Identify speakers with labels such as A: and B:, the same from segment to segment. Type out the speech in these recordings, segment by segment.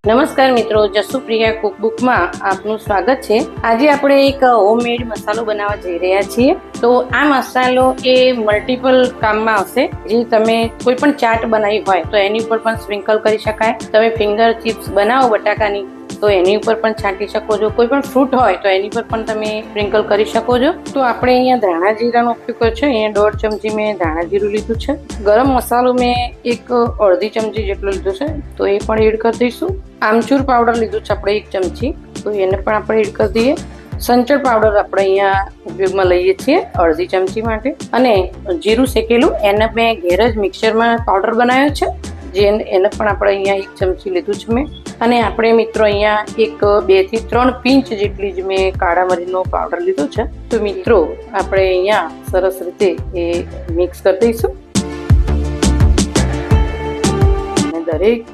A: નમસ્કાર મિત્રો, જસુપ્રિયા કુકબુકમાં આપનું સ્વાગત છે। આજે આપણે એક હોમમેડ મસાલો બનાવવા જઈ રહ્યા છીએ। તો આ મસાલો એ મલ્ટિપલ કામમાં આવશે। જે તમે કોઈ પણ ચાટ બનાવી હોય તો એની ઉપર પણ સ્પ્રિંકલ કરી શકાય। તમે ફિંગર ચિપ્સ બનાવો બટાકાની તો એની ઉપર પણ છાંટી શકો છો। કોઈ પણ ફ્રૂટ હોય તો એની પર પણ તમે સ્પ્રિંકલ કરી શકો છો। તો આપણે અહીંયા ધાણા જીરાનો ઉપયોગ કર્યો છે। અહીંયા 1.5 ચમચી મેં ધાણા જીરું લીધું છે। ગરમ મસાલો મેં એક અડધી ચમચી જેટલો લીધો છે, તો એ પણ એડ કરી દઈશું। આમચૂર પાવડર લીધું છે આપણે 1 ચમચી, તો એને પણ આપણે એડ કરી દઈએ। સંચળ પાવડર આપણે અહીંયા ઉપયોગમાં લઈએ છીએ અડધી ચમચી માટે। અને જીરું શેકેલું એને મેં ઘેર જ મિક્સરમાં પાવડર બનાવ્યો છે, જે એને પણ આપણે અહીંયા 1 ચમચી લીધું છે મેં। અને આપણે મિત્રો અહીંયા એક 2 થી 3 પિંચ જેટલી જ મેં કાળા મરીનો પાવડર લીધો છે। તો મિત્રો આપણે અહીંયા સરસ રીતે એ મિક્સ કરી દઈશું। દરેક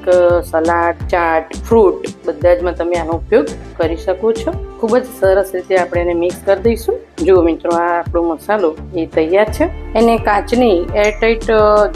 A: સલાડ, ચાટ, ફ્રૂટ બધા જમાં તમે આનો ઉપયોગ કરી શકો છો। ખૂબ જ સરસ રીતે આપણે એને મિક્સ કરી દઈશું। જો મિત્રો, આ આપણો મસાલો એ તૈયાર છે। એને કાચની એરટાઈટ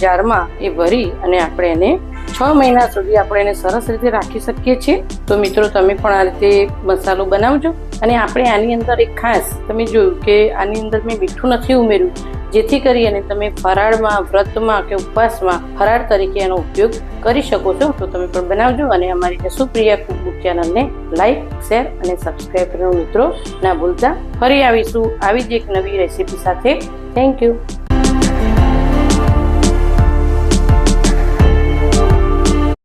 A: જારમાં એ ભરી અને આપણે એને 6 મહિના સુધી આપણે એને સરસ રીતે રાખી શકીએ છીએ। તો મિત્રો, તમે પણ આ રીતે મસાલો બનાવજો। અને આપણે આની અંદર એક ખાસ તમે જોયું કે આની અંદર મેં મીઠું નથી ઉમેર્યું, જેથી કરી અને તમે ફરાળમાં, વ્રતમાં કે ઉપવાસમાં ફરાળ તરીકે એનો ઉપયોગ કરી શકો છો। તો તમે પણ બનાવજો અને અમારી જસુપ્રિયા કુકબુક ચેનલને લાઈક, શેર અને સબસ્ક્રાઈબ કરવાનું મિત્રો ના ભૂલતા। ફરી આવીશું આવી જ એક નવી રેસીપી સાથે। Thank you.